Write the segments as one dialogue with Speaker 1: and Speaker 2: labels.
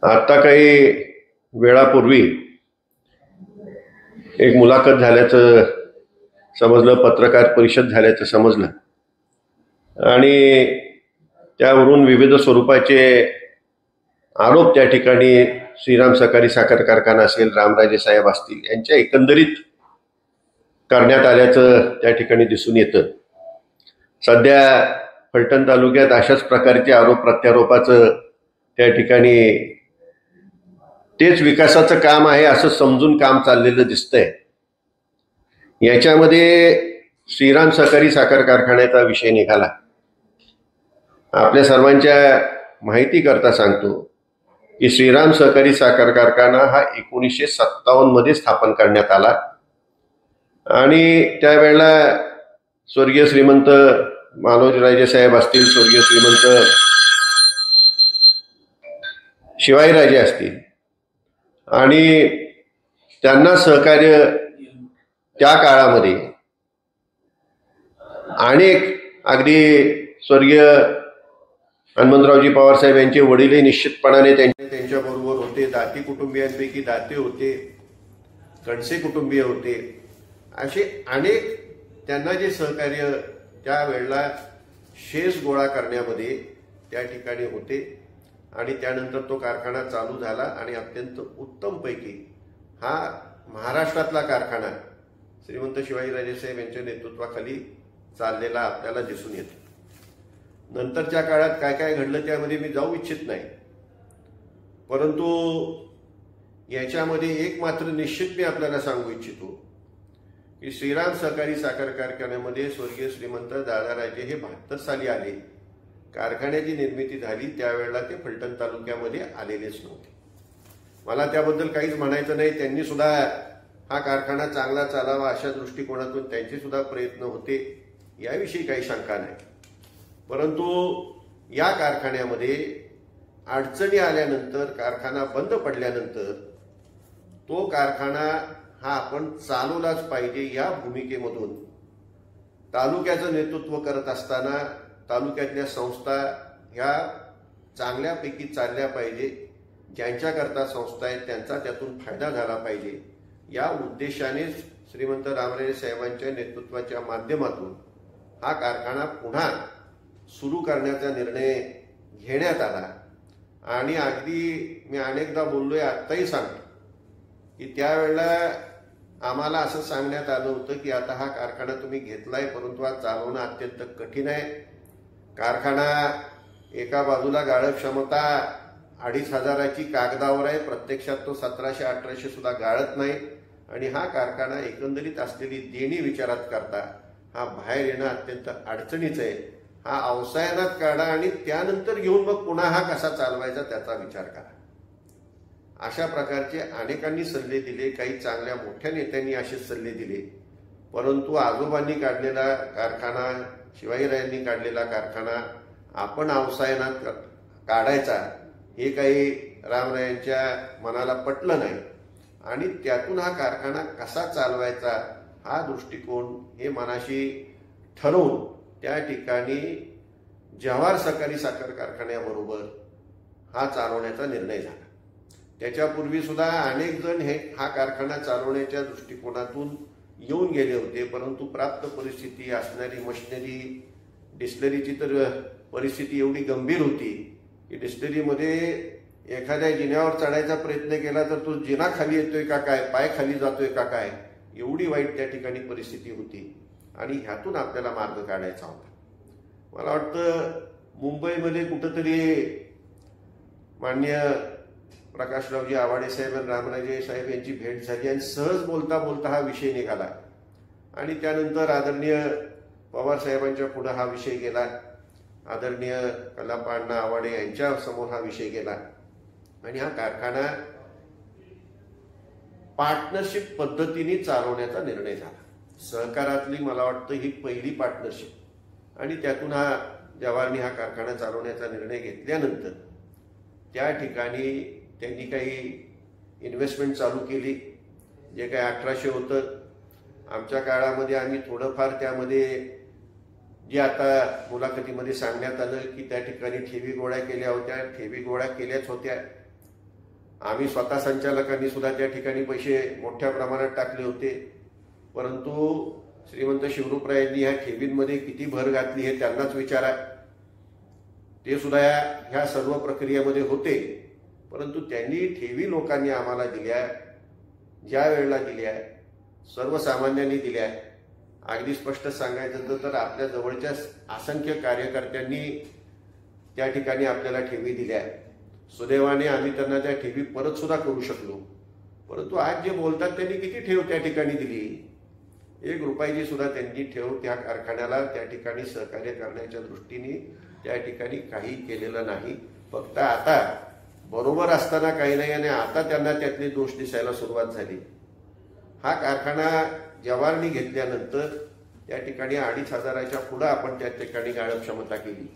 Speaker 1: आता काही वेळापूर्वी एक मुलाखत झाल्याचं समजलं, पत्रकार परिषद झाल्याचं समजलं आणि त्यावरून विविध स्वरूपाचे आरोप त्या ठिकाणी श्रीराम सहकारी साखर कारखाना असेल, रामराजे साहेब असतील, यांच्या एकंदरीत करण्यात आल्याचं त्या ठिकाणी दिसून येतं. सध्या फलटण तालुक्यात अशाच प्रकारचे आरोप प्रत्यारोपाचं त्या ठिकाणी तेच विकासाचं काम आहे असं समजून काम चाललेलं दिसतंय. याच्यामध्ये श्रीराम सहकारी साखर कारखान्याचा विषय निघाला. आपल्या सर्वांच्या माहिती करता सांगतो की श्रीराम सहकारी साखर कारखाना हा 1957 मध्ये स्थापन करण्यात आला आणि त्यावेळेला स्वर्गीय श्रीमंत मालोजीराजे साहेब असतील, स्वर्गीय श्रीमंत शिवाजीराजे असतील आणि त्यांना सहकार्य त्या काळामध्ये अनेक अगदी स्वर्गीय हनुमंतरावजी पवार साहेब यांचे वडीलही निश्चितपणाने त्यांच्याबरोबर होते. दाती कुटुंबियांपैकी दाते होते, कणसे कुटुंबीय होते. असे अनेक त्यांना जे सहकार्य त्यावेळेला शेष गोळा करण्यामध्ये त्या ठिकाणी होते आणि त्यानंतर तो कारखाना चालू झाला आणि अत्यंत उत्तमपैकी हा महाराष्ट्रातला कारखाना श्रीमंत शिवाजीराजे साहेब यांच्या नेतृत्वाखाली चाललेला आपल्याला दिसून येतो. नंतरच्या काळात काय काय घडलं त्यामध्ये मी जाऊ इच्छित नाही, परंतु याच्यामध्ये एक मात्र निश्चित मी आपल्याला सांगू इच्छितो की श्रीराम सहकारी साखर कारखान्यामध्ये स्वर्गीय श्रीमंत दादाराजे हे 72 साली आले. कारखान्याची निर्मिती झाली त्यावेळेला ते फलटण तालुक्यामध्ये आलेलेच नव्हते. मला त्याबद्दल काहीच म्हणायचं नाही. त्यांनी सुद्धा हा कारखाना चांगला चालावा अशा दृष्टिकोनातून त्यांचे सुद्धा प्रयत्न होते, याविषयी काही शंका नाही. परंतु या कारखान्यामध्ये अडचणी आल्यानंतर, कारखाना बंद पडल्यानंतर तो कारखाना हा आपण चालवलाच पाहिजे या भूमिकेमधून तालुक्याचं नेतृत्व करत असताना तालुक्यातल्या संस्था ह्या चांगल्यापैकी चालल्या पाहिजे, ज्यांच्याकरता संस्था आहेत त्यांचा त्यातून फायदा झाला पाहिजे या उद्देशाने श्रीमंत रामराजे साहेबांच्या नेतृत्वाच्या माध्यमातून हा कारखाना पुन्हा सुरू करण्याचा निर्णय घेण्यात आला. आणि अगदी मी अनेकदा बोललोय, आत्ताही सांगतो की त्यावेळेला आम्हाला असं सांगण्यात आलं होतं की आता हा कारखाना तुम्ही घेतलाय, परंतु हा चालवणं अत्यंत कठीण आहे. कारखाना एका बाजूला गाळप क्षमता 2500ची कागदावर आहे, प्रत्यक्षात तो 1700-1800 सुद्धा गाळत नाही. आणि हा कारखाना एकंदरीत असलेली देणी विचारात करता हा बाहेर येणं अत्यंत अडचणीचं आहे. हा अवसायनात काढा आणि त्यानंतर घेऊन मग पुन्हा हा कसा चालवायचा त्याचा विचार करा. अशा प्रकारचे अनेकांनी सल्ले दिले, काही चांगल्या मोठ्या नेत्यांनी असे सल्ले दिले. परंतु आजोबांनी काढलेला कारखाना, शिवाजीराजांनी काढलेला कारखाना आपण अवसायनात काढायचा हे काही रामरायांच्या मनाला पटलं नाही आणि त्यातून हा कारखाना कसा चालवायचा हा दृष्टिकोन हे मनाशी ठरवून त्या ठिकाणी जवाहर सहकारी साखर कारखान्याबरोबर हा चालवण्याचा निर्णय झाला. त्याच्यापूर्वी सुद्धा अनेक जण हा कारखाना चालवण्याच्या दृष्टिकोनातून येऊन गेले होते, परंतु प्राप्त परिस्थिती असणारी मशिनरी, डिस्टलरीची तर परिस्थिती एवढी गंभीर होती की डिस्टलरीमध्ये एखाद्या जिन्यावर चढायचा प्रयत्न केला तर तो जिना खाली येतोय का काय, पाय खाली जातोय का काय, एवढी वाईट त्या ठिकाणी परिस्थिती होती आणि ह्यातून आपल्याला मार्ग काढायचा होता. मला वाटतं मुंबईमध्ये कुठंतरी माननीय प्रकाशरावजी आवाडे साहेब आणि रामराजे साहेब यांची भेट झाली आणि सहज बोलता बोलता हा विषय निघाला आणि त्यानंतर आदरणीय पवार साहेबांच्या पुढे हा विषय गेला, आदरणीय कलाप्पा अण्णा आवाडे यांच्या समोर हा विषय गेला आणि हा कारखाना पार्टनरशिप पद्धतीने चालवण्याचा निर्णय झाला. सहकारातली मला वाटतं ही पहिली पार्टनरशिप आणि त्यातून जवाहरनी हा कारखाना चालवण्याचा निर्णय घेतल्यानंतर त्या ठिकाणी त्यांनी काही इन्व्हेस्टमेंट चालू केली. जे काही 1800 होतं आमच्या काळामध्ये आम्ही थोडंफार त्यामध्ये जे आता मुलाखतीमध्ये सांगण्यात आलं की त्या ठिकाणी ठेवी गोळ्या केल्या होत्या, ठेवी गोळ्या केल्याच होत्या आम्ही स्वतः संचालकांनी सुद्धा त्या ठिकाणी पैसे मोठ्या प्रमाणात टाकले होते, परंतु श्रीमंत शिवरूपरायांनी ह्या ठेवींमध्ये किती भर घातली हे त्यांनाच विचारा. ते सुद्धा ह्या सर्व प्रक्रियेमध्ये होते, परंतु त्यांनी ठेवी लोकांनी आम्हाला दिल्या, ज्या वेळेला दिल्या, सर्वसामान्यांनी दिल्या. अगदी स्पष्ट सांगायचं तर आपल्या जवळच्या असंख्य कार्यकर्त्यांनी त्या ठिकाणी आपल्याला ठेवी दिल्या. सुदैवाने आम्ही त्यांना त्या ठेवी परत सुद्धा करू शकलो. परंतु आज जे बोलतात त्यांनी किती ठेव त्या ठिकाणी दिली? 1 रुपयाची सुद्धा त्यांनी ठेव त्या कारखान्याला त्या ठिकाणी सहकार्य करण्याच्या दृष्टीने त्या ठिकाणी काही केलेलं नाही. फक्त आता बरोबर असताना काही नाही आणि आता त्यांना त्यातले दोष दिसायला सुरुवात झाली. हा कारखाना जवारनी घेतल्यानंतर त्या ठिकाणी 2,500च्या पुढे आपण त्या ठिकाणी गाळप क्षमता केली.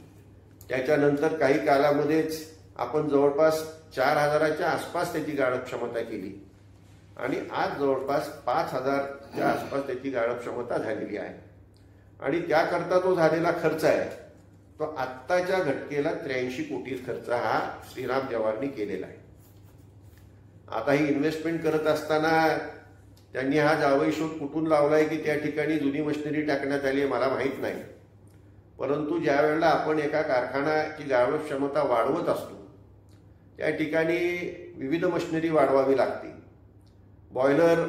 Speaker 1: त्याच्यानंतर काही कालामध्येच आपण जवळपास 4,000च्या आसपास त्याची गाळप क्षमता केली आणि आज जवळपास 5,000च्या आसपास त्याची गाळप क्षमता झालेली आहे. आणि त्याकरता जो झालेला खर्च आहे तो आत्ताच्या घटकेला 83 कोटी खर्च हा श्रीराम जवारनी केलेला आहे. आता ही इन्व्हेस्टमेंट करत असताना त्यांनी हा जावई शोध कुठून लावलाय की त्या ठिकाणी जुनी मशिनरी टाकण्यात आली आहे मला माहीत नाही. परंतु ज्या वेळेला आपण एका कारखान्याची गाळप क्षमता वाढवत असतो त्या ठिकाणी विविध मशिनरी वाढवावी लागते. बॉयलर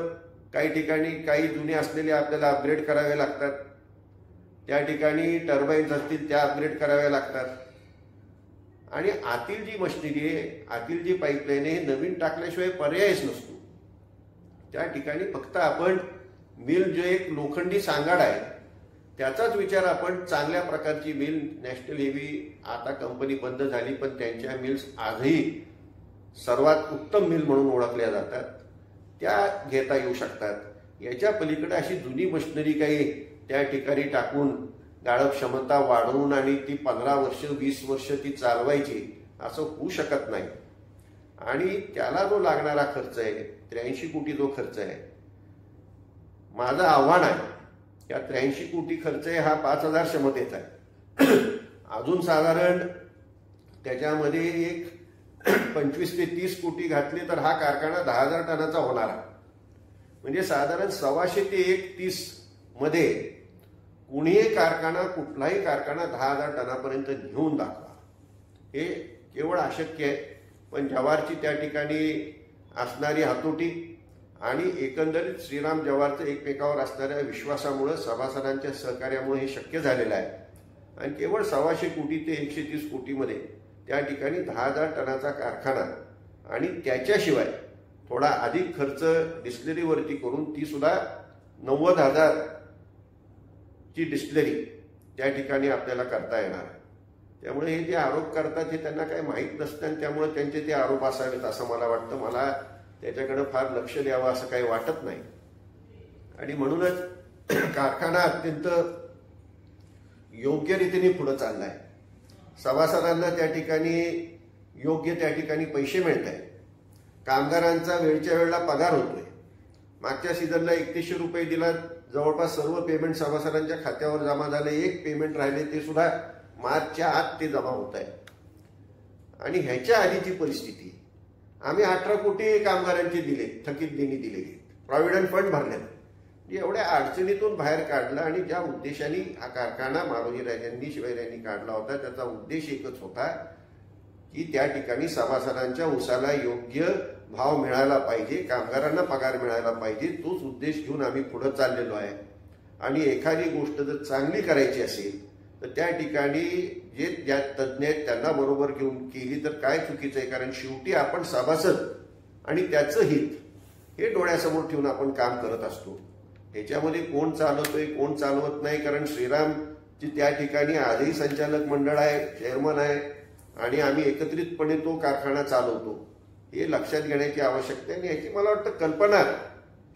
Speaker 1: काही ठिकाणी काही जुने असलेले आपल्याला अपग्रेड करावे लागतात. त्या ठिकाणी टर्बाईन्स असतील त्या अपग्रेड कराव्या लागतात. आणि आतील जी मशिनरी आहे, आतील जी पाईपलाईन आहे, हे नवीन टाकल्याशिवाय पर्यायच नसतो. त्या ठिकाणी फक्त आपण मिल जो एक लोखंडी सांगाड आहे त्याचाच विचार आपण चांगल्या प्रकारची मिल नॅशनल हेवी आता कंपनी बंद झाली पण त्यांच्या मिल्स आजही सर्वात उत्तम मिल म्हणून ओळखल्या जातात, त्या घेता येऊ शकतात. याच्या पलीकडे अशी जुनी मशिनरी काही त्या ठिकाणी टाकून गाळप क्षमता वाढवून आणि ती 15 वर्ष 20 वर्ष ती चालवायची असं होऊ शकत नाही. आणि त्याला जो लागणारा खर्च आहे 83 कोटी जो खर्च आहे, माझं आव्हान आहे या 83 कोटी खर्च आहे हा 5,000 क्षमतेचा आहे. अजून साधारण त्याच्यामध्ये एक 25 ते 30 कोटी घातले तर हा कारखाना 10,000 टनाचा होणार आहे. म्हणजे साधारण 125 ते 130 मध्ये कुणीही कारखाना कुठलाही कारखाना 10,000 टनापर्यंत घेऊन दाखवा हे केवळ अशक्य आहे. पण जवारची त्या ठिकाणी असणारी हातोटी आणि एकंदरीत श्रीराम जवारचं एकमेकावर असणाऱ्या विश्वासामुळे सभासदांच्या सहकार्यामुळे हे शक्य झालेलं आहे. आणि केवळ 125 कोटी ते 130 कोटीमध्ये त्या ठिकाणी 10,000 टनाचा कारखाना आणि त्याच्याशिवाय थोडा अधिक खर्च डिस्टिलरीवरती करून ती सुद्धा 90,000 ची डिस्टिलरी त्या ठिकाणी आपल्याला करता येणार आहे. त्यामुळे हे जे आरोप करतात हे त्यांना काही माहीत नसतं आणि त्यामुळे त्यांचे ते आरोप असावेत असं मला वाटतं. मला त्याच्याकडे फार लक्ष द्यावं असं काही वाटत नाही. आणि म्हणूनच कारखाना अत्यंत योग्य रीतीने पुढे चाललाय. सभासदांना त्या ठिकाणी योग्य त्या ठिकाणी पैसे मिळत आहेत. कामगारांचा वेळच्या वेळेला पगार होतोय. मागच्या सीझनला 3100 रुपये दिला, जवळपास सर्व पेमेंट सभासदांच्या खात्यावर जमा झाले. एक पेमेंट राहिले ते सुद्धा मार्चच्या आत ते जमा होत आहे. आणि ह्याच्या आधीची परिस्थिती आम्ही 18 कोटी कामगारांची दिले, थकीत देणी दिलेली, प्रॉव्हिडंट फंड भरले. एवढ्या अडचणीतून बाहेर काढलं आणि ज्या उद्देशाने हा कारखाना मारोजी राजांनी शिवाजीराजांनी काढला होता त्याचा उद्देश एकच होता की त्या ठिकाणी सभासदांच्या उसाला योग्य भाव मिळायला पाहिजे, कामगारांना पगार मिळायला पाहिजे. तोच उद्देश घेऊन आम्ही पुढे चाललेलो आहे. आणि एखादी गोष्ट जर चांगली करायची असेल तर त्या ठिकाणी जे ज्या तज्ज्ञ आहेत त्यांना बरोबर घेऊन केली तर काय चुकीचं आहे. कारण शेवटी आपण सभासद आणि त्याचं हित हे डोळ्यासमोर ठेवून आपण काम करत असतो. ह्याच्यामध्ये कोण चालवतोय कोण चालवत नाही. कारण श्रीरामची त्या ठिकाणी आजही संचालक मंडळ आहे, चेअरमन आहे आणि आम्ही एकत्रितपणे तो कारखाना चालवतो. हे लक्षात घेण्याची आवश्यकता आहे. आणि याची मला वाटतं कल्पना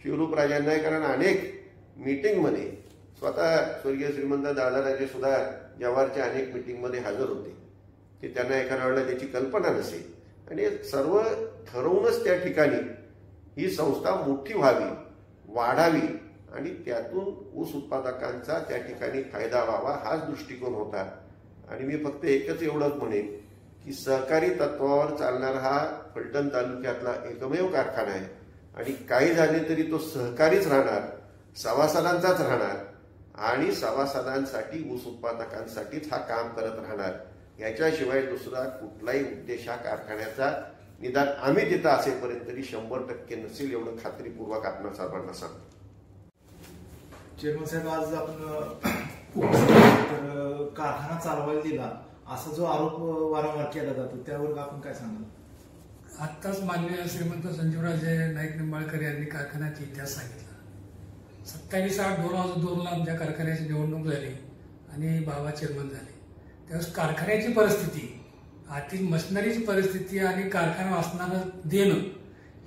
Speaker 1: शिवरूपराजांना आहे. कारण अनेक मीटिंगमध्ये स्वतः स्वर्गीय श्रीमंत दादाराजे सुद्धा जवारच्या अनेक मीटिंगमध्ये हजर होते. ते त्यांना एखाद्या वेळेला त्याची कल्पना नसेल. आणि सर्व ठरवूनच त्या ठिकाणी ही संस्था मोठी व्हावी, वाढावी आणि त्यातून ऊस उत्पादकांचा त्या ठिकाणी फायदा व्हावा हाच दृष्टिकोन होता. आणि मी फक्त एकच एवढंच म्हणेन की सहकारी तत्वावर चालणारा हा फलटण तालुक्यातला एकमेव कारखाना आहे आणि काही झाले तरी तो सहकारीच राहणार, सभासदांचाच राहणार आणि सभासदांसाठी, ऊस उत्पादकांसाठीच हा काम करत राहणार. याच्याशिवाय दुसरा कुठलाही उद्देश हा कारखान्याचा निदान आम्ही तिथं असेपर्यंत तरी 100% नसेल, एवढं खात्रीपूर्वक आपण सर्वांना सांगतो.
Speaker 2: चेअरमन साहेब, आज आपण कारखाना चालवायला दिला असा जो आरोप वारंवार केला जातो त्यावर आपण काय सांगाल?
Speaker 3: आत्ताच माननीय श्रीमंत संजीवराजे नाईक निंबाळकर यांनी कारखान्याचा इतिहास सांगितला. 27/8/2002 आमच्या कारखान्याची निवडणूक झाली आणि बाबा चेअरमन झाले. त्यावेळेस कारखान्याची परिस्थिती, आतील मशिनरीची परिस्थिती आणि कारखाना असणारं देणं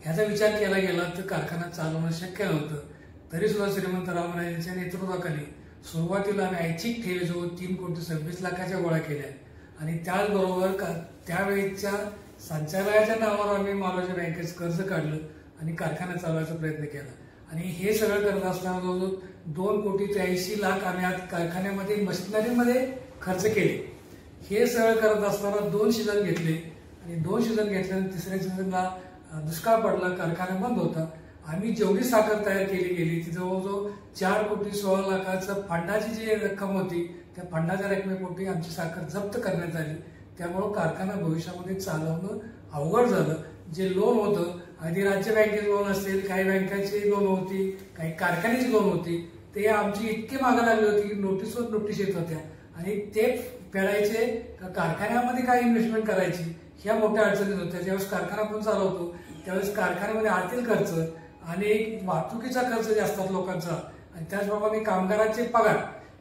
Speaker 3: ह्याचा विचार केला गेला तर कारखाना चालवणं शक्य नव्हतं. तरी सुद्धा श्रीमंत रामराजेंच्या नेतृत्वाखाली सुरुवातीला आम्ही ऐच्छिक ठेवी जो 3,26,00,000 गोळा केल्या आणि त्याचबरोबर त्यावेळेच्या संचालकाच्या नावावर आम्ही मालवाच्या बँकेचं कर्ज काढलं आणि कारखाना चालवायचा प्रयत्न केला. आणि हे सगळं करत असताना जवळजवळ 2,83,00,000 आम्ही आज कारखान्यामध्ये मशिनरीमध्ये खर्च केले. हे सगळं करत असताना 2 सीझन घेतले आणि 2 सीझन घेतल्यानंतर तिसऱ्या सीझनला दुष्काळ पडला, कारखाना बंद होता. आम्ही जेवढी साखर तयार केली गेली ती जवळजवळ 4,16,00,000 फंडाची जी रक्कम होती त्या फंडाच्या रकमेपोटी आमची साखर जप्त करण्यात आली. त्यामुळं कारखाना भविष्यामध्ये चालवणं अवघड झालं. जे लोन होतं, आधी राज्य बँकेचे लोन असेल, काही बँकांची लोन होती, काही कारखान्याची लोन होती, ते आमची इतकी मागं लागली होती की नोटीसवर नोटीस येत होत्या आणि ते फेडायचे का कारखान्यामध्ये काय इन्व्हेस्टमेंट करायची ह्या मोठ्या अडचणीत होत्या. ज्यावेळेस कारखाना आपण चालवतो त्यावेळेस कारखान्यामध्ये आर्थिक खर्च आणि वाहतुकीचा खर्च जे असतात लोकांचा आणि त्याचप्रमाणे कामगारांचे पगार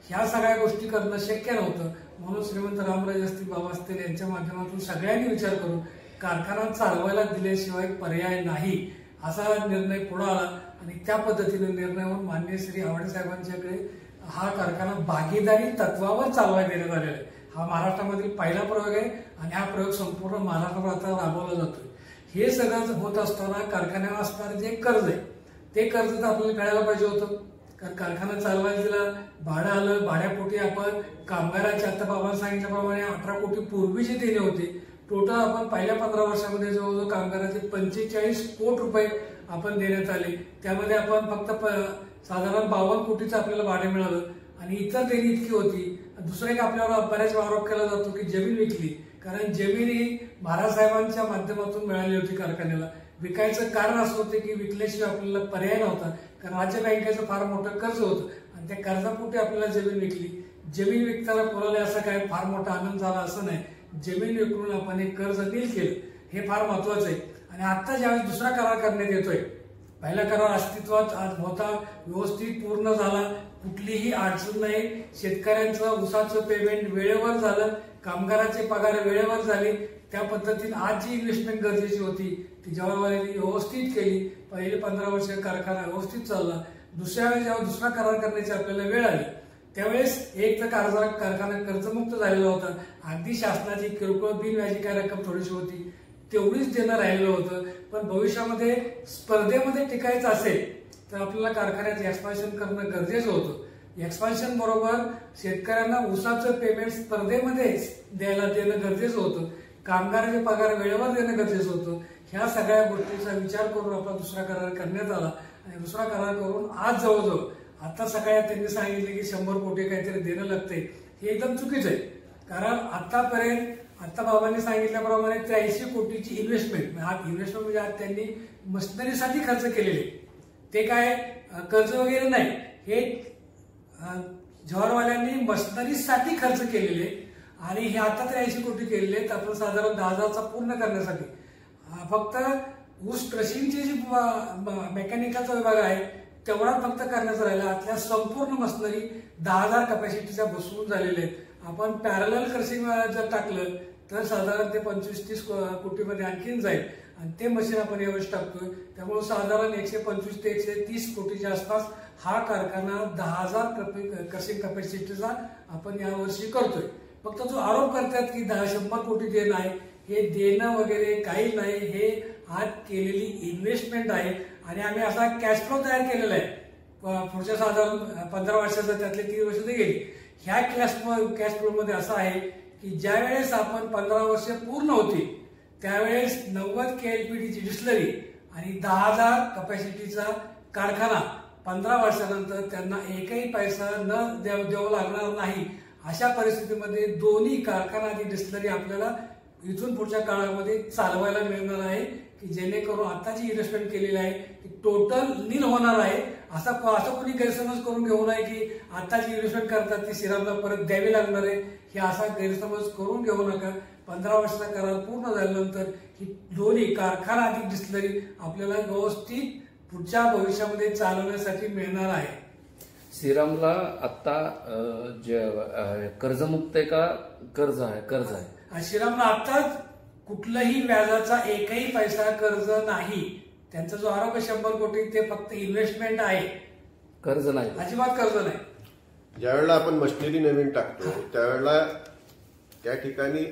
Speaker 3: ह्या सगळ्या गोष्टी करणं शक्य नव्हतं. म्हणून श्रीमंत रामराजे असतील, बाबा असतील यांच्या माध्यमातून सगळ्यांनी विचार करून कारखाना चालवायला दिल्याशिवाय पर्याय नाही असा निर्णय पुढे आला आणि त्या पद्धतीने निर्णय होऊन माननीय श्री आवडे साहेबांच्याकडे हा कारखाना भागीदारी तत्वावर चालवायला देण्यात आलेला आहे. हा महाराष्ट्रामधील पहिला प्रयोग आहे आणि हा प्रयोग संपूर्ण महाराष्ट्रात आता राबवला जातोय. हे सगळं होत असताना कारखान्यावर असणारं जे कर्ज आहे ते कर्ज तर आपल्याला कळायला पाहिजे होतं. कारण कारखाना चालवायला दिला, भाडं आलं, भाड्यापोटी आपण कामगारांचे आता बाबांनी सांगितल्याप्रमाणे 18 कोटी पूर्वीचे देणे होते. टोटल आपण पहिल्या 15 वर्षामध्ये जवळजवळ कामगाराचे 45 कोटी रुपये आपण देण्यात आले. त्यामध्ये आपण फक्त साधारण 52 कोटीचं आपल्याला भाडे मिळालं आणि इतर देणी इतकी होती. दुसरं एक आपल्याला बऱ्याच आरोप केला जातो की जमीन विकली, कारण जमीन ही महाराज साहेबांच्या माध्यमातून मिळाली होती कारखान्याला. विकायचं कारण असं होतं की विकल्याशिवाय आपल्याला पर्याय नव्हता, कारण राज्य बँकेचं फार मोठं कर्ज होतं आणि त्या कर्जापोटी आपल्याला जमीन विकली. जमीन विकताना कोणाला असा काय फार मोठा आनंद झाला असं नाही. जमीन विकून आपण एक कर्ज नील केलं, हे फार महत्वाचं आहे. आणि आता ज्यावेळेस दुसरा करार करण्यात येतोय, पहिला करार अस्तित्वात होता, व्यवस्थित पूर्ण झाला, कुठलीही अडचण नाही, शेतकऱ्यांचं ऊसाचं पेमेंट वेळेवर झालं, कामगाराचे पगार वेळेवर झाले. त्या पद्धतीने आज जी इन्व्हेस्टमेंट गरजेची होती ती जवाहरलालनी व्यवस्थित केली. पहिले 15 वर्ष कारखाना व्यवस्थित चालला. दुसऱ्या वेळेस जेव्हा दुसरा करार करण्याची आपल्याला वेळ आली त्यावेळेस एक तर कारखाना कर्जमुक्त झालेला होता. अगदी शासनाची किरकोळ बिनव्याजी काय रक्कम थोडीशी होती तेवढीच देणं राहिलेलं होतं. पण भविष्यामध्ये स्पर्धेमध्ये टिकायचं असेल तर आपल्याला कारखान्याचं एक्सपान्शन करणं गरजेचं होतं. एक्सपान्शन बरोबर शेतकऱ्यांना ऊसाचं पेमेंट स्पर्धेमध्ये द्यायला देणं गरजेचं होतं. कामगाराचे पगार वेळेवर देणं गरजेचं होतं. ह्या सगळ्या गोष्टीचा विचार करून आपला दुसरा करार करण्यात आला आणि दुसरा करार करून आज जवळजवळ आता सकाळी त्यांनी सांगितले की 100 कोटी काहीतरी देणं लागते. हे एकदम चुकीचं आहे. कारण आतापर्यंत आता बाबांनी सांगितल्याप्रमाणे 83 कोटीची इन्व्हेस्टमेंट म्हणजे आज त्यांनी मशिनरीसाठी खर्च केलेले, ते काय कर्ज वगैरे नाही, हे जवाहरवाल्यांनी मशिनरीसाठी खर्च केलेले आणि हे आता 83 कोटी केलेले आहेत. आपण साधारण 10,000चा पूर्ण करण्यासाठी फक्त ऊस क्रशिंगची जी मेकॅनिकलचा विभाग आहे तेवढा फक्त करण्याचा राहिला. आतल्या संपूर्ण मशिनरी 10,000 कॅपॅसिटीच्या बसवून झालेल्या आहेत. आपण पॅरलल क्रशिंग जर टाकलं तर साधारण ते 25-30 कोटीमध्ये आणखीन जाईल आणि ते मशीन आपण यावेळेस टाकतोय. त्यामुळे साधारण 125 ते 130 कोटीच्या आसपास हा कारखाना 10,000 क्रशिंग कॅपॅसिटीचा आपण यावर्षी करतोय. फक्त जो आरोप करतात की 100 कोटी देणं आहे, हे देणं वगैरे काही नाही. हे आज केलेली इन्व्हेस्टमेंट आहे आणि आम्ही असा कॅश फ्लो तयार केलेला आहे पुढच्या साधारण 15 वर्षाचा, त्यातले 3 वर्ष गेली. ह्या कॅश फ्लो मध्ये असं आहे की ज्यावेळेस आपण 15 वर्ष पूर्ण होती त्यावेळेस 90 KLPDची डिस्टिलरी आणि 10,000 कपॅसिटीचा कारखाना 15 वर्षानंतर त्यांना एकही पैसा न द्यावा लागणार नाही. अशा परिस्थितीमध्ये दोन्ही कारखाना आणि डिस्टिलरी आपल्याला इथून पुढच्या काळामध्ये चालवायला मिळणार आहे की जेणेकरून आता जी इन्व्हेस्टमेंट केलेली आहे ती टोटल नील होणार आहे. असं कोणी गैरसमज करून घेऊ नये की आता जी इन्व्हेस्टमेंट करतात ती श्रीरामला परत द्यावी लागणार आहे, हे असा गैरसमज करून घेऊ नका. 15 वर्षाचा करार पूर्ण झाल्यानंतर ही दोन्ही कारखाना आणि डिस्टिलरी आपल्याला व्यवस्थित पुढच्या भविष्यामध्ये चालवण्यासाठी मिळणार आहे.
Speaker 4: श्रीरामला आता कर्जमुक्त आहे का कर्ज आहे?
Speaker 3: श्रीरामला आताच कुठलंही व्याजाचा एकही पैसा कर्ज नाही. त्यांचा जो आरोप आहे 100 कोटी ते फक्त इन्व्हेस्टमेंट आहे,
Speaker 4: कर्ज नाही,
Speaker 3: अजिबात कर्ज नाही.
Speaker 1: ज्यावेळेला आपण मशिनरी नवीन टाकतो त्यावेळेला त्या ठिकाणी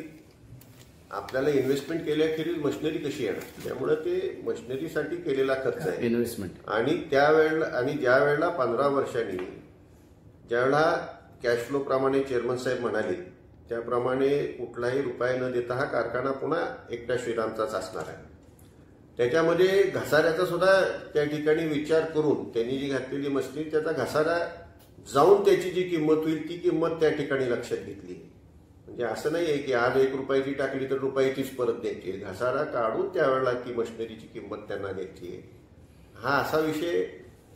Speaker 1: आपल्याला इन्व्हेस्टमेंट केल्याखेरीज मशिनरी कशी येणार, त्यामुळे ते मशिनरीसाठी केलेला खर्च आहे
Speaker 4: इन्व्हेस्टमेंट.
Speaker 1: आणि त्यावेळेला आणि ज्या वेळेला 15 वर्षांनी ज्यावेळेला कॅश फ्लो प्रमाणे चेअरमन साहेब म्हणाले त्याप्रमाणे कुठलाही रुपया न देता हा कारखाना पुन्हा एकटा श्रीरामचाच असणार आहे. त्याच्यामध्ये घसाऱ्याचा सुद्धा त्या ठिकाणी विचार करून त्यांनी जी घातलेली मशिनरी त्याचा घसारा जाऊन त्याची जी किंमत होईल ती किंमत त्या ठिकाणी लक्षात घेतली. म्हणजे असं नाही आहे की आज 1 रुपयाची टाकली तर रुपयाचीच परत द्यायची आहे, घसारा काढून त्यावेळेला ती मशिनरीची किंमत त्यांना द्यायची आहे. हा असा विषय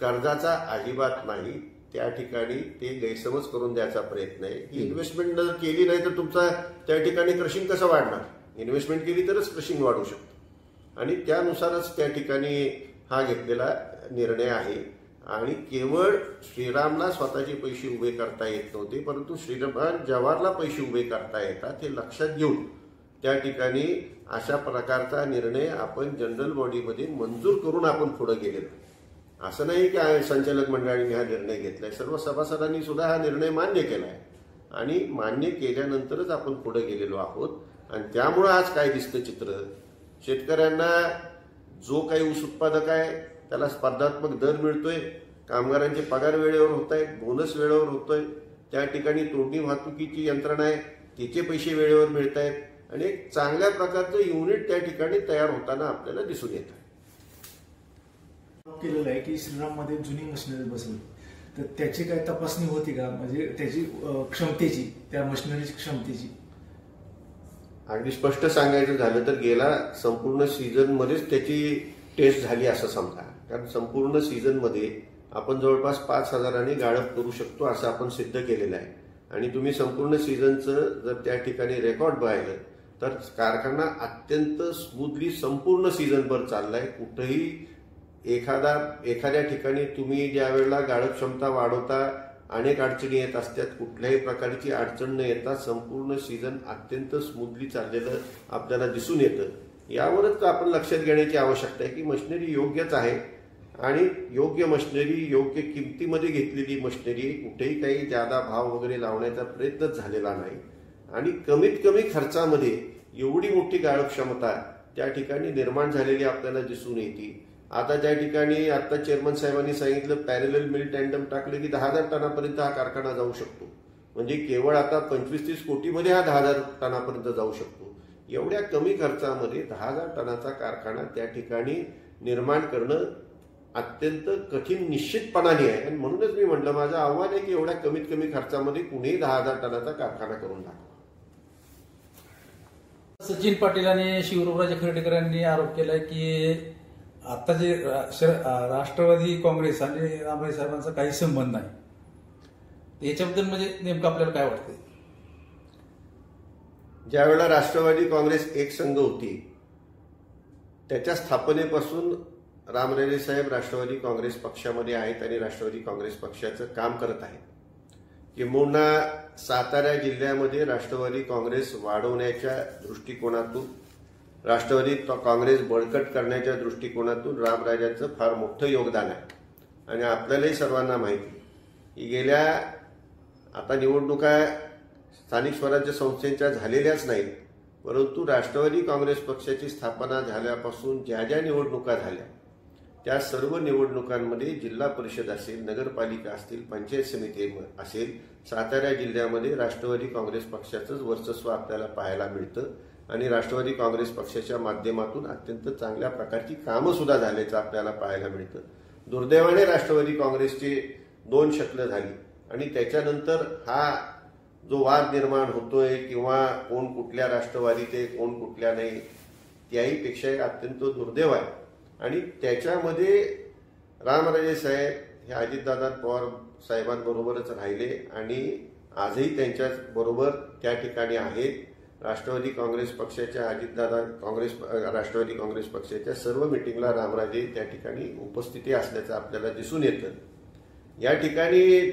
Speaker 1: कर्जाचा अजिबात नाही. त्या ठिकाणी ते गैरसमज करून द्यायचा प्रयत्न आहे की इन्व्हेस्टमेंट जर केली नाही तर तुमचा त्या ठिकाणी क्रशिंग कसं वाढणार, इन्व्हेस्टमेंट केली तरच क्रशिंग वाढू शकतं आणि त्यानुसारच त्या ठिकाणी हा घेतलेला निर्णय आहे. आणि केवळ श्रीरामला स्वतःचे पैसे उभे करता येत नव्हते, परंतु श्रीराम जवाहरला पैसे उभे करता येतात हे लक्षात घेऊन त्या ठिकाणी अशा प्रकारचा निर्णय आपण जनरल बॉडीमध्ये मंजूर करून आपण पुढे गेलेलो. असं नाही की संचालक मंडळाने हा निर्णय घेतलाय, सर्व सभासदांनी सुद्धा हा निर्णय मान्य केलाय आणि मान्य केल्यानंतरच आपण पुढे गेलेलो आहोत. आणि त्यामुळे आज काय दिसतं चित्र, शेतकऱ्यांना जो काही ऊस उत्पादक आहे त्याला स्पर्धात्मक दर मिळतोय, कामगारांचे पगार वेळेवर होत आहेत, बोनस वेळेवर होतोय, त्या ठिकाणी तोडणी वाहतुकीची यंत्रणा आहे तिचे पैसे वेळेवर मिळत आहेत आणि एक चांगल्या प्रकारचं युनिट त्या ठिकाणी तयार होताना आपल्याला दिसून येत आहे.
Speaker 2: केलेलं आहे की श्रीराममध्ये जुनी मशिनरी बसवली तर त्याची काय तपासणी होती का, म्हणजे त्याची क्षमतेची, त्या मशिनरीची क्षमतेची?
Speaker 1: अगदी स्पष्ट सांगायचं झालं तर गेला संपूर्ण सीझनमध्येच त्याची टेस्ट झाली असं समजा. कारण संपूर्ण सीझनमध्ये आपण जवळपास 5,000 गाळप करू शकतो असं आपण सिद्ध केलेलं आहे. आणि तुम्ही संपूर्ण सीझनचं जर त्या ठिकाणी रेकॉर्ड पाहिलं तर कारखाना अत्यंत स्मूथली संपूर्ण सीझनभर चाललाय. कुठेही एखाद्या ठिकाणी तुम्ही ज्या वेळेला गाळप क्षमता वाढवता अनेक अडचणी येत असतात, कुठल्याही प्रकारची अडचण न येता संपूर्ण सीझन अत्यंत स्मूथली चाललेलं आपल्याला दिसून येतं. यावरच आपण लक्षात घेण्याची आवश्यकता आहे की मशिनरी योग्यच आहे आणि योग्य मशिनरी योग्य किमतीमध्ये घेतलेली मशिनरी, कुठेही काही जादा भाव वगैरे लावण्याचा प्रयत्नच झालेला नाही आणि कमीत कमी खर्चामध्ये एवढी मोठी गाळप क्षमता त्या ठिकाणी निर्माण झालेली आपल्याला दिसून येते. आता त्या ठिकाणी आता चेअरमन साहेबांनी सांगितलं पॅरेलल मिल टँडम टाकले की 10,000 टनापर्यंत हा कारखाना जाऊ शकतो. म्हणजे केवळ आता 25-30 कोटीमध्ये हा 10,000 टनापर्यंत जाऊ शकतो. एवढ्या कमी खर्चामध्ये 10,000 टनाचा कारखाना त्या ठिकाणी निर्माण करणं अत्यंत कठीण निश्चितपणाने आहे. आणि म्हणूनच मी म्हटलं माझं आव्हान आहे की एवढ्या कमीत कमी खर्चामध्ये कुणीही 10,000 टनाचा कारखाना करून दाखवा.
Speaker 5: सचिन पाटील आणि शिवरामराजे खर्डेकर यांनी आरोप केलाय की आता जे राष्ट्रवादी काँग्रेस आणि रामराजे साहेबांचा काही संबंध नाही, याच्याबद्दल म्हणजे नेमकं आपल्याला काय वाटतंय?
Speaker 1: ज्यावेळेला राष्ट्रवादी काँग्रेस एक संघ होती त्याच्या स्थापनेपासून रामराजे साहेब राष्ट्रवादी काँग्रेस पक्षामध्ये आहेत आणि राष्ट्रवादी काँग्रेस पक्षाचं काम करत आहेत. किंबहुना सातारा जिल्ह्यामध्ये राष्ट्रवादी काँग्रेस वाढवण्याच्या दृष्टिकोनातून, राष्ट्रवादी काँग्रेस बळकट करण्याच्या दृष्टिकोनातून रामराजांचं फार मोठं योगदान आहे. आणि आपल्यालाही सर्वांना माहिती की गेल्या आता निवडणुका स्थानिक स्वराज्य संस्थेच्या झालेल्याच नाहीत, परंतु राष्ट्रवादी काँग्रेस पक्षाची स्थापना झाल्यापासून ज्या ज्या निवडणुका झाल्या त्या सर्व निवडणुकांमध्ये जिल्हा परिषद असेल, नगरपालिका असतील, पंचायत समिती असेल, सातारा जिल्ह्यामध्ये राष्ट्रवादी काँग्रेस पक्षाचंच वर्चस्व आपल्याला पाहायला मिळतं आणि राष्ट्रवादी काँग्रेस पक्षाच्या माध्यमातून अत्यंत चांगल्या प्रकारची कामं सुद्धा झाल्याचं आपल्याला पाहायला मिळतं. दुर्दैवाने राष्ट्रवादी काँग्रेसची 2 शक्ल झाली आणि त्याच्यानंतर हा जो वाद निर्माण होतोय किंवा कोण कुठल्या राष्ट्रवादीत आहे, कोण कुठल्या नाही, त्याहीपेक्षा अत्यंत दुर्दैव आहे. आणि त्याच्यामध्ये रामराजे साहेब हे अजितदादा पवार साहेबांबरोबरच राहिले आणि आजही त्यांच्याच बरोबर त्या ठिकाणी आहेत. राष्ट्रवादी काँग्रेस पक्षाच्या राष्ट्रवादी काँग्रेस पक्षाच्या सर्व मिटिंगला रामराजे त्या ठिकाणी उपस्थिती असल्याचं आपल्याला दिसून येतं. या ठिकाणी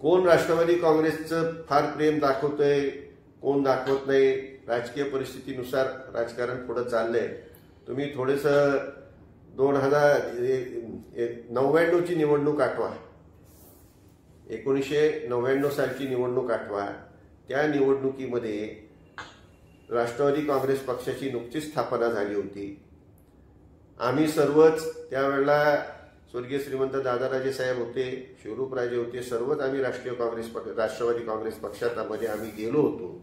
Speaker 1: कोण राष्ट्रवादी काँग्रेसचं फार प्रेम दाखवतोय, कोण दाखवत नाही, राजकीय परिस्थितीनुसार राजकारण पुढे चाललंय. तुम्ही थोडंसं 2099ची निवडणूक आठवा, 1999 सालची निवडणूक आठवा. त्या निवडणुकीमध्ये राष्ट्रवादी काँग्रेस पक्षाची नुकतीच स्थापना झाली होती. आम्ही सर्वच त्यावेळेला स्वर्गीय श्रीमंत दादाराजे साहेब होते, शिवरूपराजे होते, सर्वच आम्ही राष्ट्रवादी काँग्रेस पक्षामध्ये आम्ही गेलो होतो.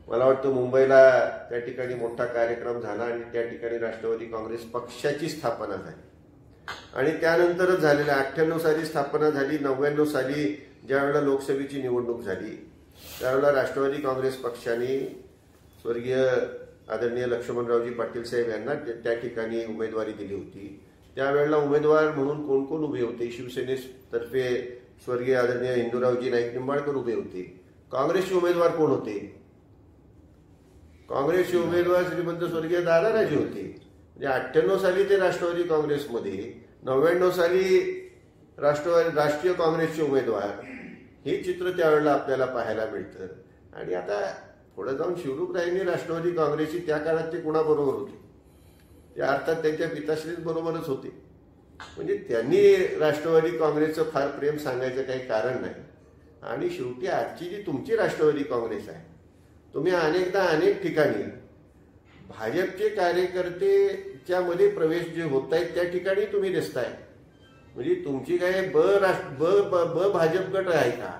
Speaker 1: मला वाटतं मुंबईला त्या ठिकाणी मोठा कार्यक्रम झाला आणि त्या ठिकाणी राष्ट्रवादी काँग्रेस पक्षाची स्थापना झाली आणि त्यानंतरच झालेल्या 98 साली स्थापना झाली. 99 साली ज्यावेळेला लोकसभेची निवडणूक झाली त्यावेळेला राष्ट्रवादी काँग्रेस पक्षाने स्वर्गीय आदरणीय लक्ष्मणरावजी पाटील साहेब यांना त्या ठिकाणी उमेदवारी दिली होती. त्यावेळेला उमेदवार म्हणून कोण कोण उभे होते? शिवसेनेतर्फे स्वर्गीय आदरणीय हिंदूरावजी नाईक निंबाळकर उभे होते. काँग्रेसचे उमेदवार कोण होते? काँग्रेसचे उमेदवार श्रीमंत स्वर्गीय दादाराजे होते. म्हणजे 98 साली ते राष्ट्रवादी काँग्रेसमध्ये, 99 साली राष्ट्रीय काँग्रेसचे उमेदवार, हे चित्र त्यावेळेला आपल्याला पाहायला मिळतं. आणि आता पुढे जाऊन शिवरूपराजेंनी राष्ट्रवादी काँग्रेसची त्या काळात ते कुणाबरोबर होते? ते अर्थात त्यांच्या पिताश्रीच बरोबरच होते. म्हणजे त्यांनी राष्ट्रवादी काँग्रेसचं फार प्रेम सांगायचं काही कारण नाही. आणि शेवटी आजची जी तुमची राष्ट्रवादी काँग्रेस आहे, तुम्ही अनेक ठिकाणी भाजपचे कार्यकर्तेच्या मध्ये प्रवेश जे होत आहेत त्या ठिकाणी तुम्ही दिसताय. म्हणजे तुमची काय भाजप गट आहे का?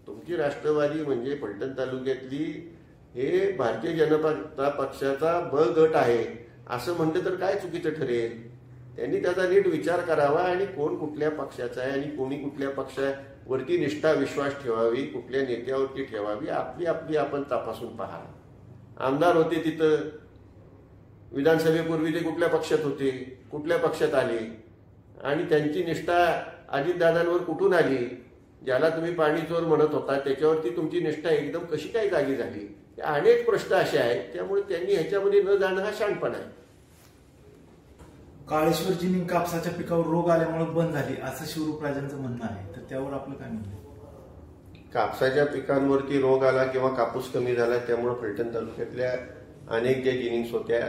Speaker 1: तुमची राष्ट्रवादी म्हणजे फलटण तालुक्यातली हे भारतीय जनता पक्षाचा गट आहे असं म्हणलं तर काय चुकीचं ठरेल? त्यांनी त्याचा नीट विचार करावा आणि कोण कुठल्या पक्षाचा आहे आणि कोणी कुठल्या पक्षावरती निष्ठा विश्वास ठेवावी, कुठल्या नेत्यावरती ठेवावी, आपली आपण तपासून पहा. आमदार होते तिथं, विधानसभेपूर्वी ते कुठल्या पक्षात होते, कुठल्या पक्षात आले आणि त्यांची निष्ठा अजितदादांवर कुठून आली? ज्याला तुम्ही पाणी चोर म्हणत होता त्याच्यावरती तुमची निष्ठा एकदम कशी काय जागी झाली? अनेक प्रश्न असे आहेत. त्यामुळे त्यांनी ह्याच्यामध्ये न जाणं हा शहाणपणा आहे.
Speaker 2: काळेश्वर जिनिंग कापसाच्या पिकावर रोग आल्यामुळे बंद झाली असं शिवरूपराजांचं म्हणणं आहे, तर त्यावर आपलं काय म्हणणं?
Speaker 1: कापसाच्या पिकांवरती रोग आला किंवा कापूस कमी झाला त्यामुळे फलटण तालुक्यातल्या अनेक ज्या जिनिंग्स होत्या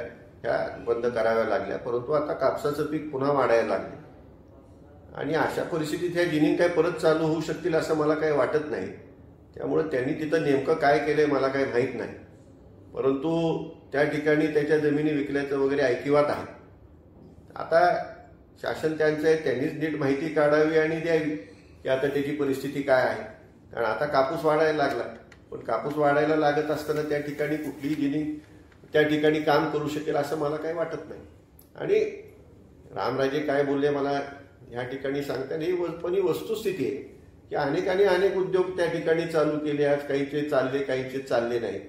Speaker 1: त्या बंद कराव्या लागल्या. परंतु आता कापसाचं पीक पुन्हा वाढायला लागले आणि अशा परिस्थितीत ह्या जिनिंग काय परत चालू होऊ शकतील असं मला काही वाटत नाही. त्यामुळे त्यांनी तिथं नेमकं काय केलंय मला काही माहीत नाही. परंतु त्या ठिकाणी त्याच्या जमिनी विकल्याचं वगैरे ऐकिवात आहे. आता शासन त्यांचं आहे, त्यांनीच नीट माहिती काढावी आणि द्यावी की आता त्याची परिस्थिती काय आहे. कारण आता कापूस वाढायला लागला, पण कापूस वाढायला लागत असताना त्या ठिकाणी कुठलीही जिनिंग त्या ठिकाणी काम करू शकेल असं मला काही वाटत नाही. आणि रामराजे काय बोलले मला ह्या ठिकाणी सांगताना पण ही वस्तुस्थिती आहे की अनेक उद्योग त्या ठिकाणी चालू केले. आज काहीचे चालले, काहीचे चालले नाहीत.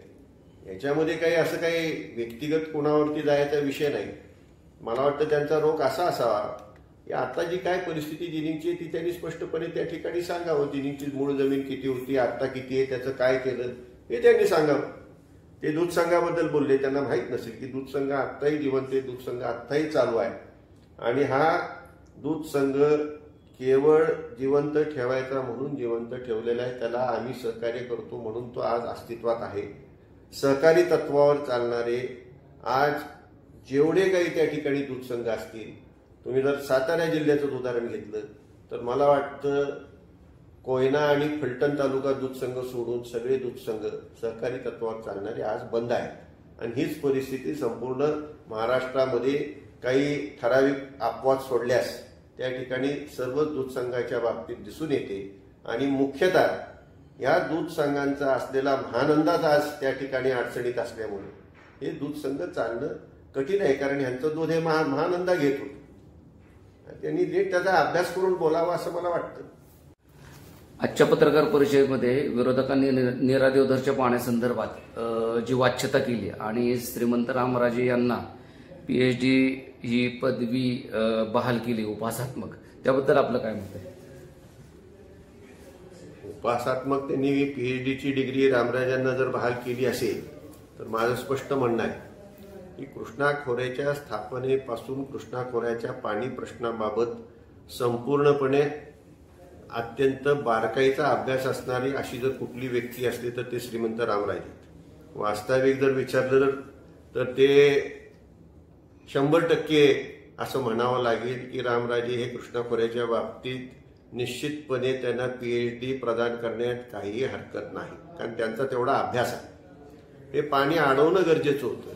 Speaker 1: याच्यामध्ये काही असं काही व्यक्तिगत कोणावरती जायचा विषय नाही. मला वाटतं त्यांचा रोग असा असावा की आता जी काय परिस्थिती जिनिंगची आहे ती त्यांनी स्पष्टपणे त्या ठिकाणी सांगावं. जिनिंगची मूळ जमीन किती होती, आता किती आहे, त्याचं काय केलं हे त्यांनी सांगावं. ते दूध संघाबद्दल बोलले, त्यांना माहीत नसेल की दूध संघ आत्ताही जिवंत आहे, दूध संघ आत्ताही चालू आहे. आणि हा दूध संघ केवळ जिवंत ठेवायचा म्हणून जिवंत ठेवलेला आहे. त्याला आम्ही सहकार्य करतो म्हणून तो आज अस्तित्वात आहे. सहकारी तत्वावर चालणारे आज जेवढे काही त्या ठिकाणी दूध संघ असतील, तुम्ही जर सातारा जिल्ह्याचं उदाहरण घेतलं तर मला वाटतं कोयना आणि फलटण तालुका दूध संघ सोडून सगळे दूध संघ सहकारी तत्वावर चालणारे आज बंद आहेत. आणि हीच परिस्थिती संपूर्ण महाराष्ट्रामध्ये काही ठराविक अपवाद सोडल्यास त्या ठिकाणी सर्व दूध संघाच्या बाबतीत दिसून येते आणि मुख्यतः या दूध संघांचा असलेला महानंदाच आज त्या ठिकाणी अडचणीत असल्यामुळे हे दूध संघ चालणं कठीण आहे, कारण ह्यांचं दूध हे महानंदा घेत होतं. त्यांनी नीट त्याचा अभ्यास करून बोलावा असं मला वाटतं.
Speaker 4: आजच्या पत्रकार परिषदेमध्ये विरोधकांनी नीरा देवधरच्या पाण्यासंदर्भात जी वाच्यता केली आणि श्रीमंत रामराजे यांना PhD ही पदवी बहाल केली उपहासात्मक, त्याबद्दल आपलं काय मत आहे?
Speaker 1: उपहासात्मक त्यांनी PhDची डिग्री रामराजांना जर बहाल केली असेल तर माझं स्पष्ट म्हणणं आहे की कृष्णा खोऱ्याच्या स्थापनेपासून कृष्णा खोऱ्याच्या पाणी प्रश्नाबाबत संपूर्णपणे अत्यंत बारकाईचा अभ्यास असणारी अशी जर कुठली व्यक्ती असली तर ते श्रीमंत रामराजे. वास्तविक जर विचारलं तर ते 100% असं म्हणावं लागेल की रामराजे हे कृष्णा खोऱ्याच्या बाबतीत निश्चितपणे त्यांना PhD प्रदान करण्यात काहीही हरकत नाही, कारण त्यांचा तेवढा अभ्यास आहे. हे पाणी अडवणं गरजेचं होतं.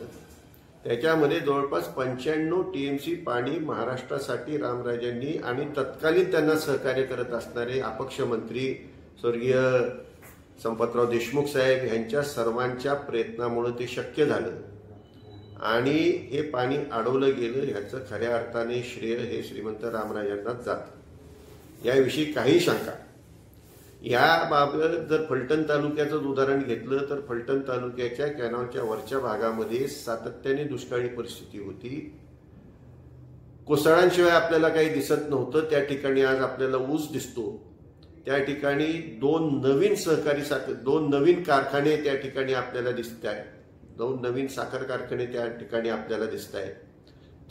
Speaker 1: त्याच्यामध्ये जवळपास 95 TMC पाणी महाराष्ट्रासाठी रामराजांनी आणि तत्कालीन त्यांना सहकार्य करत असणारे अपक्ष मंत्री स्वर्गीय संपतराव देशमुख साहेब यांच्या सर्वांच्या प्रयत्नामुळे ते शक्य झालं आणि हे पाणी अडवलं गेलं. ह्याचं खऱ्या अर्थाने श्रेय हे श्रीमंत रामराजांनाच जातं, याविषयी काही शंका. याबाबत जर फलटण तालुक्याचं उदाहरण घेतलं तर फलटण तालुक्याच्या कॅनॉलच्या वरच्या भागामध्ये सातत्याने दुष्काळी परिस्थिती होती. कोसळांशिवाय आपल्याला काही दिसत नव्हतं. त्या ठिकाणी आज आपल्याला ऊस दिसतो. त्या ठिकाणी दोन नवीन कारखाने त्या ठिकाणी आपल्याला दिसत आहेत. 2 नवीन साखर कारखाने त्या ठिकाणी आपल्याला दिसत आहेत.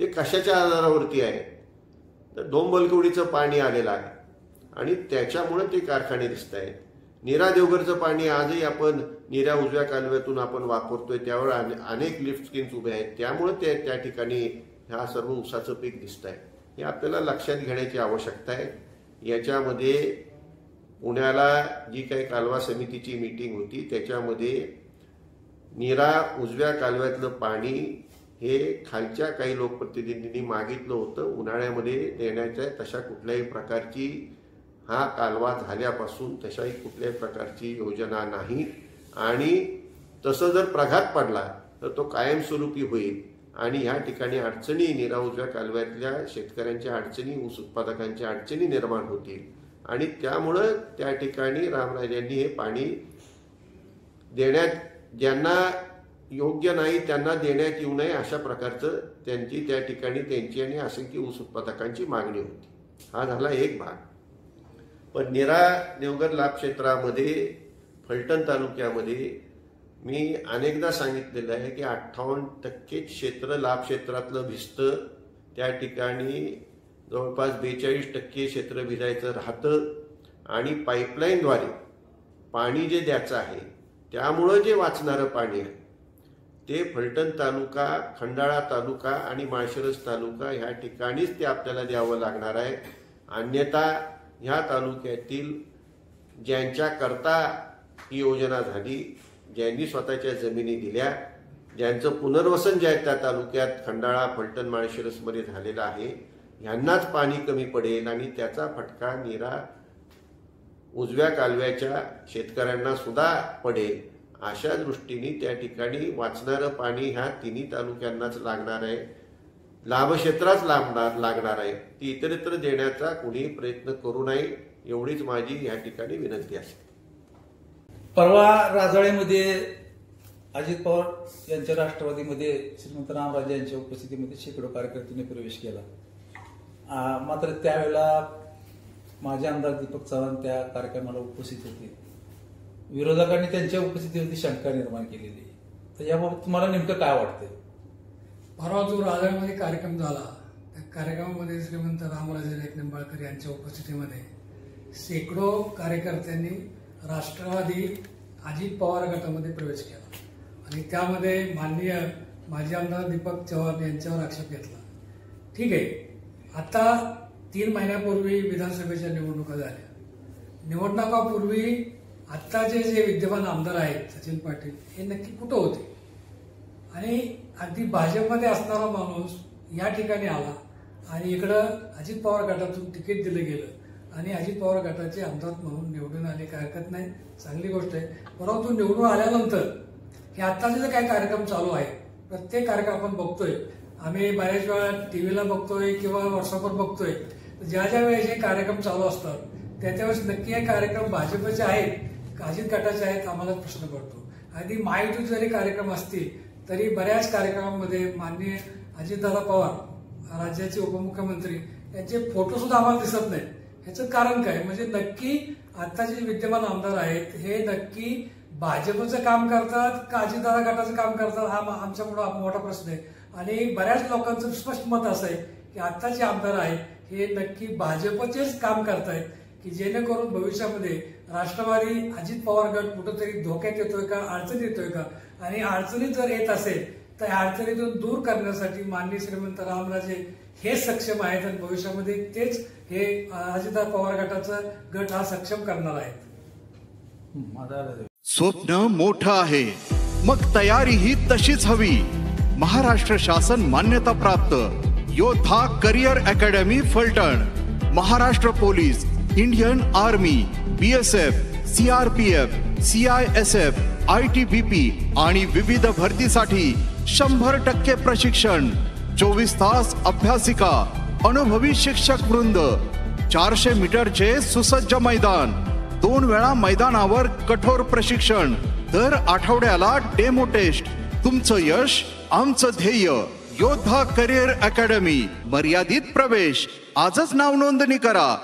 Speaker 1: ते कशाच्या आधारावरती आहे तर डोंबलकवडीचं पाणी आलेलं आहे आणि त्याच्यामुळे ते कारखाने दिसत आहेत. नीरा देवघरचं पाणी आजही आपण नीरा उजव्या कालव्यातून आपण वापरतोय, त्यावर अनेक लिफ्ट स्कीम्स उभ्या आहेत, त्यामुळे त्या ठिकाणी ह्या सर्व ऊसाचं पीक दिसत आहे. हे आपल्याला लक्षात घेण्याची आवश्यकता आहे. याच्यामध्ये पुण्याला जी काही कालवा समितीची मीटिंग होती त्याच्यामध्ये नीरा उजव्या कालव्यातलं पाणी हे खालच्या काही लोकप्रतिनिधींनी मागितलं होतं उन्हाळ्यामध्ये देण्याच्या. तशा कुठल्याही प्रकारची हा कालवा झाल्यापासून तशाही कुठल्याही प्रकारची योजना नाही आणि तसं जर प्रघात पडला तर तो कायमस्वरूपी होईल आणि ह्या ठिकाणी अडचणी नीरा उजव्या कालव्यातल्या शेतकऱ्यांच्या अडचणी, ऊस उत्पादकांच्या अडचणी निर्माण होतील आणि त्यामुळं त्या ठिकाणी रामराजांनी हे पाणी देण्यात, ज्यांना योग्य नाही त्यांना देण्यात येऊ नये अशा प्रकारचं त्यांची त्या ठिकाणी त्यांची आणि असंख्य ऊस उत्पादकांची मागणी होती. हा झाला एक भाग. पण नीरा देवघर लाभ क्षेत्रामध्ये फलटण तालुक्यामध्ये मी अनेकदा सांगितलेलं आहे की 58% क्षेत्र लाभ क्षेत्रातलं भिजतं. त्या ठिकाणी जवळपास 42% क्षेत्र भिजायचं राहतं आणि पाईपलाईनद्वारे पाणी जे द्यायचं आहे त्यामुळं जे वाचणारं पाणी आहे ते फलटण तालुका, खंडाळा तालुका आणि माळशिरस तालुका ह्या ठिकाणीच ते आपल्याला द्यावं लागणार आहे. अन्यथा ह्या तालुक्यातील ज्यांच्याकरता ही योजना झाली, ज्यांनी स्वतःच्या जमिनी दिल्या, ज्यांचं पुनर्वसन जे आहे त्या तालुक्यात खंडाळा, फलटण, माळशिरसमध्ये झालेलं आहे, ह्यांनाच पाणी कमी पडेल आणि त्याचा फटका नीरा उजव्या कालव्याच्या शेतकऱ्यांना सुद्धा पडेल. अशा दृष्टीने त्या ठिकाणी वाचणारं पाणी ह्या तिन्ही तालुक्यांनाच लागणार आहे. लाभक्षेत्राच लागणार आहे. ती इतरत्र देण्याचा कुणीही प्रयत्न करू नये एवढीच माझी ह्या ठिकाणी विनंती असेल.
Speaker 5: परवा राजाळेमध्ये अजित पवार यांच्या राष्ट्रवादीमध्ये श्रीमंत रामराजे यांच्या उपस्थितीमध्ये शेकडो कार्यकर्त्यांनी प्रवेश केला. मात्र त्यावेळेला माजी आमदार दीपक चव्हाण त्या कार्यक्रमाला उपस्थित होते. विरोधकांनी त्यांच्या उपस्थितीवरती शंका निर्माण केलेली. तर याबाबत तुम्हाला नेमकं काय वाटतंय?
Speaker 3: परवा जो राजाळमध्ये कार्यक्रम झाला त्या कार्यक्रमामध्ये श्रीमंत रामराजे निंबाळकर यांच्या उपस्थितीमध्ये शेकडो कार्यकर्त्यांनी राष्ट्रवादी अजित पवार गटामध्ये प्रवेश केला आणि त्यामध्ये माननीय माजी आमदार दीपक चव्हाण यांच्यावर आक्षेप घेतला. ठीक आहे, आता 3 महिन्यापूर्वी विधानसभेच्या निवडणुका झाल्या. निवडणुकापूर्वी आत्ताचे जे विद्यमान आमदार आहेत सचिन पाटील हे नक्की कुठं होते आणि अगदी भाजपमध्ये असणारा माणूस या ठिकाणी आला आणि इकडं अजित पवार गटातून तिकीट दिलं गेलं आणि अजित पवार गटाचे आमदार म्हणून निवडून आले, काय हरकत नाही, चांगली गोष्ट आहे. परंतु निवडून आल्यानंतर हे आत्ताचे जे काही कार्यक्रम चालू आहे प्रत्येक कार्यक्रम आपण बघतोय, आम्ही बऱ्याच वेळा टीव्हीला बघतोय किंवा व्हॉट्सअपवर बघतोय, ज्या ज्या वेळेस हे कार्यक्रम चालू असतात त्या त्यावेळेस नक्की हे कार्यक्रम भाजपचे आहेत का अजित गटाचे आहेत आम्हाला प्रश्न पडतो. आणि महायुतीचे जरी कार्यक्रम असतील तरी बऱ्याच कार्यक्रमांमध्ये माननीय अजितदादा पवार राज्याचे उपमुख्यमंत्री यांचे फोटो सुद्धा आम्हाला दिसत नाहीत. ह्याचं कारण काय, म्हणजे नक्की आत्ताचे जे विद्यमान आमदार आहेत हे नक्की भाजपचं काम करतात का अजितदादा गटाचं काम करतात, हा आमच्या पुढे मोठा प्रश्न आहे. आणि बऱ्याच लोकांचं स्पष्ट मत असं आहे की आत्ताचे आमदार आहेत हे नक्की भाजपचेच काम करतायत, की जेणेकरून भविष्यामध्ये राष्ट्रवादी अजित पवार गट कुठंतरी धोक्यात येतोय का, अडचणीत येतोय का, आणि अडचणीत जर येत असेल तर या अडचणीतून दूर करण्यासाठी माननीय श्रीमंत रामराजे हे सक्षम आहेत आणि भविष्यामध्ये तेच हे अजितदादा पवार गटाचा गट हा सक्षम करणार आहेत.
Speaker 6: स्वप्न मोठं आहे मग तयारी ही तशीच हवी. महाराष्ट्र शासन मान्यता प्राप्त योद्धा career academy Phaltan, Maharashtra police, Indian army, BSF, CRPF, CISF, ITBP आणि विविध भरतीसाठी 100% प्रशिक्षण, 24 तास अभ्यासिका, अनुभवी शिक्षक वृंद, 400 मीटरचे सुसज्ज मैदान, 2 वेळा मैदानावर कठोर प्रशिक्षण, दर आठवड्याला डेमो टेस्ट. तुमचं यश आमचं ध्येय. योद्धा करिअर अकॅडमी, मर्यादित प्रवेश. आजच नाव नोंदणी करा.